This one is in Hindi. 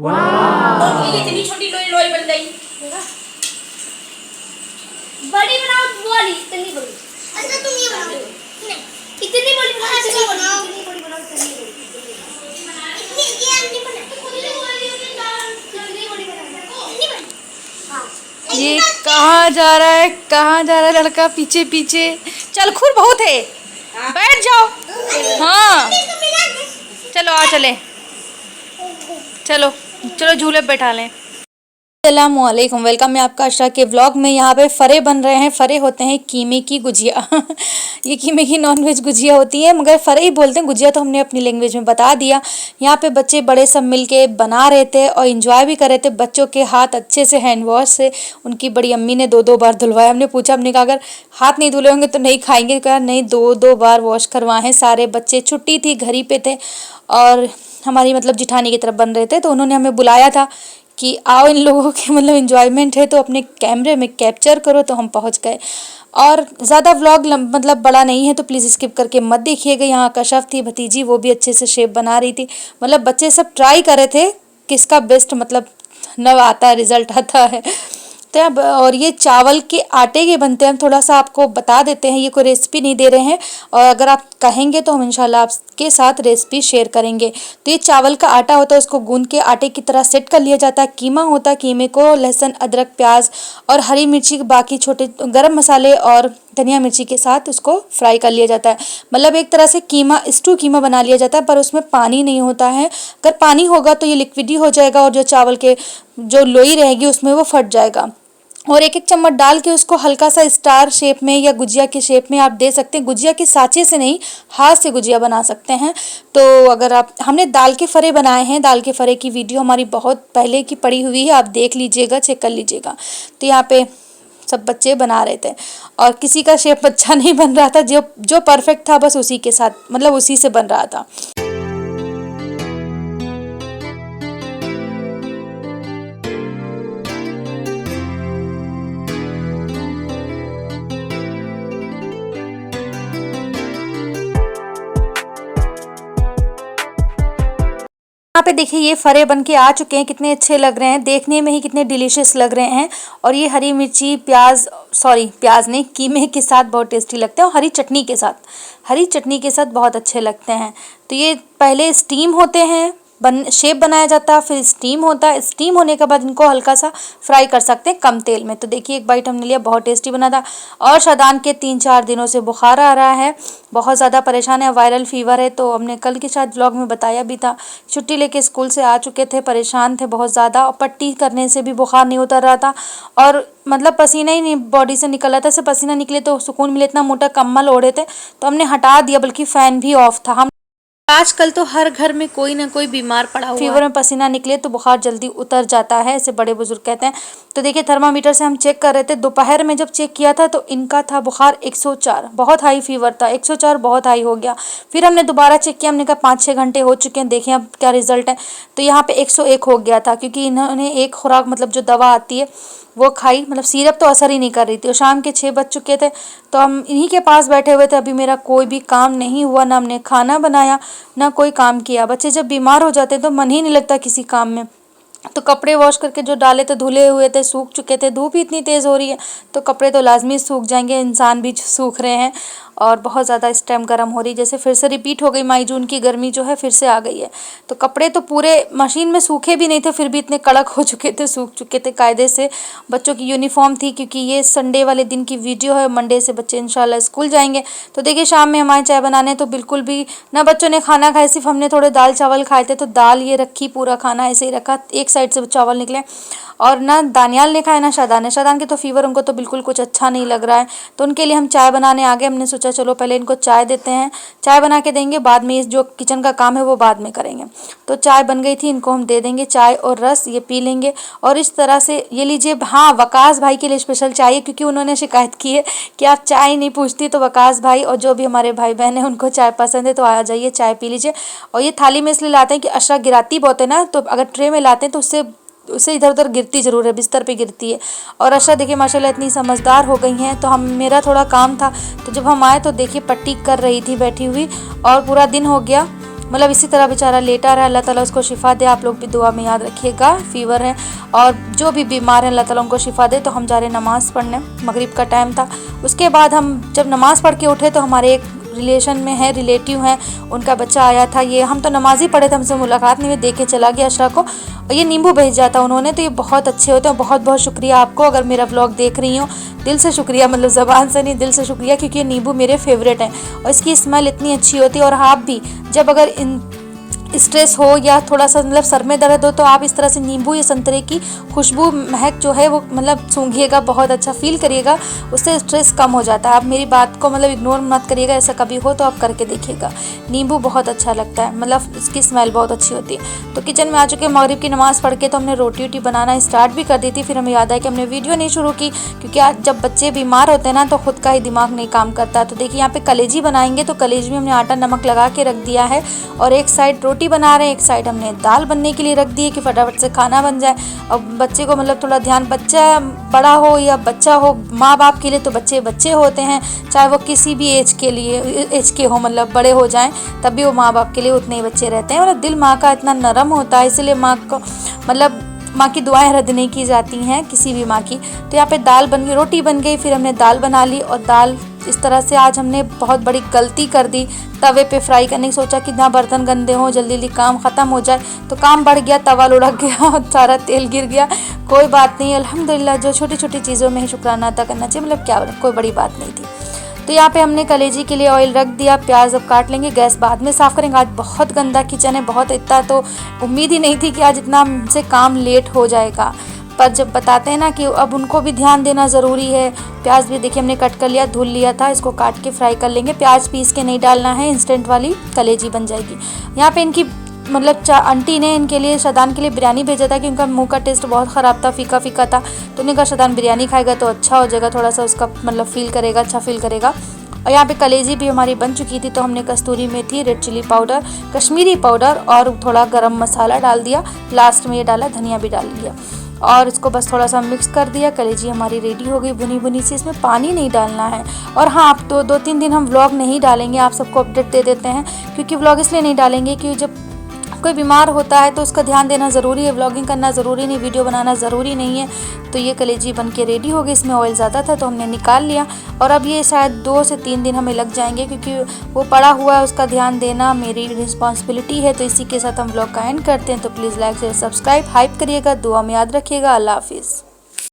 वाह! इतनी छोटी लोई लोई बन गई। बड़ी बनाओ वाली, इतनी बड़ी। अच्छा तुम ये बनाओ। नहीं, इतनी बड़ी बनाओ, इतनी बनाओ, इतनी बड़ी बनाओ, इतनी बड़ी। ये आंटी बना। इतनी बड़ी बनाओ। इतनी बड़ी। हाँ। ये कहाँ जा रहा है, कहाँ जा रहा है लड़का पीछे पीछे। चल खुर बहुत है, बैठ जाओ। हाँ चलो आ चले, चलो चलो झूले पे बैठा लें। अस्सलामुअलैकुम, वेलकम है आपका अशरा के व्लॉग में। यहाँ पे फरे बन रहे हैं। फरे होते हैं कीमे की गुजिया ये कीमे की नॉनवेज गुजिया होती है, मगर फरे ही बोलते हैं, गुजिया तो हमने अपनी लैंग्वेज में बता दिया। यहाँ पे बच्चे बड़े सब मिल के बना रहे थे और इंजॉय भी कर रहे थे। बच्चों के हाथ अच्छे से हैंड वॉश से उनकी बड़ी अम्मी ने 2-2 बार धुलवाया। हमने पूछा, हमने कहा अगर हाथ नहीं धुले होंगे तो नहीं खाएंगे। कहा नहीं, 2-2 बार वॉश करवाए हैं। सारे बच्चे छुट्टी थी, घर ही पे थे और हमारी मतलब जिठानी की तरफ बन रहे थे, तो उन्होंने हमें बुलाया था कि आओ इन लोगों के मतलब एंजॉयमेंट है तो अपने कैमरे में कैप्चर करो। तो हम पहुंच गए और ज़्यादा व्लॉग मतलब बड़ा नहीं है तो प्लीज़ स्किप करके मत देखिएगा। यहाँ कशफ थी भतीजी, वो भी अच्छे से शेप बना रही थी। मतलब बच्चे सब ट्राई कर रहे थे किसका बेस्ट मतलब नव आता है, रिजल्ट आता है। तो अब और ये चावल के आटे के बनते हैं। हम थोड़ा सा आपको बता देते हैं, ये कोई रेसिपी नहीं दे रहे हैं और अगर आप कहेंगे तो हम इंशाल्लाह आपके साथ रेसिपी शेयर करेंगे। तो ये चावल का आटा होता है, उसको गूंद के आटे की तरह सेट कर लिया जाता है। कीमा होता है, कीमे को लहसुन अदरक प्याज और हरी मिर्ची बाकी छोटे गरम मसाले और धनिया मिर्ची के साथ उसको फ्राई कर लिया जाता है। मतलब एक तरह से कीमा स्टू कीमा बना लिया जाता है, पर उसमें पानी नहीं होता है। अगर पानी होगा तो ये लिक्विडी हो जाएगा और जो चावल के जो लोई रहेगी उसमें वो फट जाएगा। और 1-1 चम्मच डाल के उसको हल्का सा स्टार शेप में या गुजिया के शेप में आप दे सकते हैं। गुजिया के साँचे से नहीं, हाथ से गुजिया बना सकते हैं। तो अगर आप, हमने दाल के फरे बनाए हैं। दाल के फरे की वीडियो हमारी बहुत पहले की पड़ी हुई है, आप देख लीजिएगा, चेक कर लीजिएगा। तो यहाँ पे सब बच्चे बना रहे थे और किसी का शेप अच्छा नहीं बन रहा था, जो जो परफेक्ट था बस उसी के साथ मतलब उसी से बन रहा था। यहाँ पे देखिए ये फरे बन के आ चुके हैं, कितने अच्छे लग रहे हैं, देखने में ही कितने डिलीशियस लग रहे हैं। और ये हरी मिर्ची प्याज नहीं, कीमे के साथ बहुत टेस्टी लगते हैं और हरी चटनी के साथ बहुत अच्छे लगते हैं। तो ये पहले स्टीम होते हैं, शेप बनाया जाता है, फिर स्टीम होता है। स्टीम होने के बाद इनको हल्का सा फ्राई कर सकते हैं कम तेल में। तो देखिए एक बाइट हमने लिया, बहुत टेस्टी बना था। और शादान के 3-4 दिनों से बुखार आ रहा है, बहुत ज़्यादा परेशान है, वायरल फीवर है। तो हमने कल के शायद व्लॉग में बताया भी था, छुट्टी लेके स्कूल से आ चुके थे, परेशान थे बहुत ज़्यादा और पट्टी करने से भी बुखार नहीं उतर रहा था और मतलब पसीना ही नहीं बॉडी से निकल रहा था। से पसीना निकले तो सुकून मिले, इतना मोटा कम्बल ओढ़े थे तो हमने हटा दिया, बल्कि फ़ैन भी ऑफ था। हम आजकल तो हर घर में कोई ना कोई बीमार पड़ा हुआ है। फीवर में पसीना निकले तो बुखार जल्दी उतर जाता है, ऐसे बड़े बुजुर्ग कहते हैं। तो देखिए थर्मामीटर से हम चेक कर रहे थे, दोपहर में जब चेक किया था तो इनका था बुखार 104, बहुत हाई फीवर था, 104 बहुत हाई हो गया। फिर हमने दोबारा चेक किया, हमने कहा 5-6 घंटे हो चुके हैं, देखें अब क्या रिजल्ट है। तो यहाँ पे 101 हो गया था, क्योंकि इन्होंने एक खुराक मतलब जो दवा आती है वो खाई, मतलब सिरप तो असर ही नहीं कर रही थी। और शाम के 6 बज चुके थे तो हम इन्हीं के पास बैठे हुए थे। अभी मेरा कोई भी काम नहीं हुआ, ना हमने खाना बनाया ना कोई काम किया। बच्चे जब बीमार हो जाते हैं तो मन ही नहीं लगता किसी काम में। तो कपड़े वॉश करके जो डाले थे, धुले हुए थे, सूख चुके थे। धूप ही इतनी तेज़ हो रही है तो कपड़े तो लाजमी सूख जाएंगे, इंसान भी सूख रहे हैं और बहुत ज़्यादा इस टाइम गर्म हो रही, जैसे फिर से रिपीट हो गई, मई जून की गर्मी जो है फिर से आ गई है। तो कपड़े तो पूरे मशीन में सूखे भी नहीं थे, फिर भी इतने कड़क हो चुके थे, सूख चुके थे कायदे से। बच्चों की यूनिफॉर्म थी, क्योंकि ये संडे वाले दिन की वीडियो है, मंडे से बच्चे इंशाल्लाह स्कूल जाएंगे। तो देखिए शाम में हमारे चाय बनाने तो बिल्कुल भी ना बच्चों ने खाना खाया, सिर्फ हमने थोड़े दाल चावल खाए थे। तो दाल ये रखी, पूरा खाना ऐसे ही रखा, एक साइड से चावल निकले। और ना दानियाल ने खाया ना शादान ने। शादान के तो फीवर, उनको तो बिल्कुल कुछ अच्छा नहीं लग रहा है, तो उनके लिए हम चाय बनाने आ गए। हमने सोचा चलो पहले इनको चाय देते हैं, चाय बना के देंगे, बाद में जो किचन का काम है वो बाद में करेंगे। तो चाय बन गई थी, इनको हम दे देंगे चाय और रस, ये पी लेंगे। और इस तरह से ये लीजिए। हाँ, वकास भाई के लिए स्पेशल चाय है, क्योंकि उन्होंने शिकायत की है कि आप चाय नहीं पूछती। तो वकास भाई और जो भी हमारे भाई बहन हैं उनको चाय पसंद है, तो आ जाइए चाय पी लीजिए। और ये थाली में इसलिए लाते हैं कि अशरा गिराती बहुत है ना, तो अगर ट्रे में लाते हैं तो उससे इधर उधर गिरती ज़रूर है, बिस्तर पे गिरती है। और अशरा देखिए माशाल्लाह इतनी समझदार हो गई हैं। तो मेरा थोड़ा काम था, तो जब हम आए तो देखिए पट्टी कर रही थी बैठी हुई, और पूरा दिन हो गया मतलब इसी तरह बेचारा लेटा रहा। अल्लाह ताला उसको शिफा दे। आप लोग भी दुआ में याद रखिएगा। फीवर है और जो भी बीमार हैं अल्लाह ताला उनको शिफा दे। तो हम जा रहे नमाज़ पढ़ने, मगरिब का टाइम था। उसके बाद हम जब नमाज़ पढ़ के उठे तो हमारे एक रिलेशन में है, रिलेटिव हैं, उनका बच्चा आया था। ये हम तो नमाज़ ही पढ़े थे, हमसे मुलाकात नहीं हुई, देख के चला गया अशरा को। और ये नींबू भेजा था उन्होंने। तो ये बहुत अच्छे होते हैं। बहुत बहुत शुक्रिया आपको, अगर मेरा व्लॉग देख रही हो दिल से शुक्रिया, मतलब ज़बान से नहीं दिल से शुक्रिया, क्योंकि ये नींबू मेरे फेवरेट हैं और इसकी स्मेल इतनी अच्छी होती है। और आप भी जब अगर स्ट्रेस हो या थोड़ा सा मतलब सर में दर्द हो तो आप इस तरह से नींबू या संतरे की खुशबू महक जो है वो मतलब सूंघिएगा, बहुत अच्छा फील करिएगा, उससे स्ट्रेस कम हो जाता है। आप मेरी बात को मतलब इग्नोर मत करिएगा, ऐसा कभी हो तो आप करके देखिएगा। नींबू बहुत अच्छा लगता है, मतलब इसकी स्मेल बहुत अच्छी होती है। तो किचन में आ चुके, मगरिब की नमाज़ पढ़ के तो हमने रोटी वोटी बनाना स्टार्ट भी कर दी थी। फिर हमें याद आया कि हमने वीडियो नहीं शुरू की, क्योंकि आज जब बच्चे बीमार होते हैं ना तो खुद का ही दिमाग नहीं काम करता। तो देखिए यहाँ पे कलेजी बनाएंगे, तो कलेजी में हमने आटा नमक लगा के रख दिया है और एक साइड रोटी बना रहे हैं, एक साइड हमने दाल बनने के लिए रख दी है कि फटाफट से खाना बन जाए। और बच्चे को मतलब थोड़ा ध्यान, बच्चा बड़ा हो या बच्चा हो, माँ बाप के लिए तो बच्चे बच्चे होते हैं, चाहे वो किसी भी एज के हो, मतलब बड़े हो जाएं तब भी वो माँ बाप के लिए उतने ही बच्चे रहते हैं। मतलब दिल माँ का इतना नरम होता है, इसलिए माँ को मतलब माँ की दुआएं रद्द नहीं की जाती हैं किसी भी माँ की। तो यहाँ पे दाल बन गई, रोटी बन गई, फिर हमने दाल बना ली। और दाल इस तरह से आज हमने बहुत बड़ी गलती कर दी, तवे पे फ्राई करने की सोचा कि ना बर्तन गंदे हों, जल्दी जल्दी काम ख़त्म हो जाए, तो काम बढ़ गया, तवा लुढ़क गया, सारा तेल गिर गया। कोई बात नहीं, अल्हम्दुलिल्लाह, जो छोटी छोटी चीज़ों में ही शुक्राना अदा करना चाहिए, मतलब क्या कोई बड़ी बात नहीं थी। तो यहाँ पे हमने कलेजी के लिए ऑयल रख दिया, प्याज अब काट लेंगे, गैस बाद में साफ़ करेंगे। आज बहुत गंदा किचन है, बहुत, इतना तो उम्मीद ही नहीं थी कि आज इतना हमसे काम लेट हो जाएगा। पर जब बताते हैं ना कि अब उनको भी ध्यान देना ज़रूरी है। प्याज भी देखिए हमने कट कर लिया, धुल लिया था, इसको काट के फ्राई कर लेंगे। प्याज पीस के नहीं डालना है, इंस्टेंट वाली कलेजी बन जाएगी। यहाँ पे इनकी मतलब आंटी ने इनके लिए, शदान के लिए बिरयानी भेजा था कि उनका मुंह का टेस्ट बहुत ख़राब था, फीका फीका था। तो उन्होंने कहा शदान बिरयानी खाएगा तो अच्छा हो जाएगा, थोड़ा सा उसका मतलब फील करेगा, अच्छा फील करेगा। और यहाँ पे कलेजी भी हमारी बन चुकी थी, तो हमने kasuri methi, red chili powder, Kashmiri powder और थोड़ा गरम मसाला डाल दिया। लास्ट में ये डाला, धनिया भी डाल दिया और इसको बस थोड़ा सा मिक्स कर दिया। कलेजी हमारी रेडी हो गई, भुनी भुनी सी। इसमें पानी नहीं डालना है। और हाँ, आप तो 2-3 दिन हम व्लॉग नहीं डालेंगे, आप सबको अपडेट दे देते हैं, क्योंकि व्लॉग इसलिए नहीं डालेंगे कि जब कोई बीमार होता है तो उसका ध्यान देना ज़रूरी है, व्लॉगिंग करना ज़रूरी नहीं, वीडियो बनाना ज़रूरी नहीं है। तो ये कलेजी बन के रेडी हो गई, इसमें ऑयल ज़्यादा था तो हमने निकाल लिया। और अब ये शायद 2 से 3 दिन हमें लग जाएंगे, क्योंकि वो पड़ा हुआ है, उसका ध्यान देना मेरी रिस्पॉन्सिबिलिटी है। तो इसी के साथ हम व्लॉग का एंड करते हैं। तो please like share subscribe hype करिएगा, दुआ में याद रखिएगा। अल्लाह हाफिज़।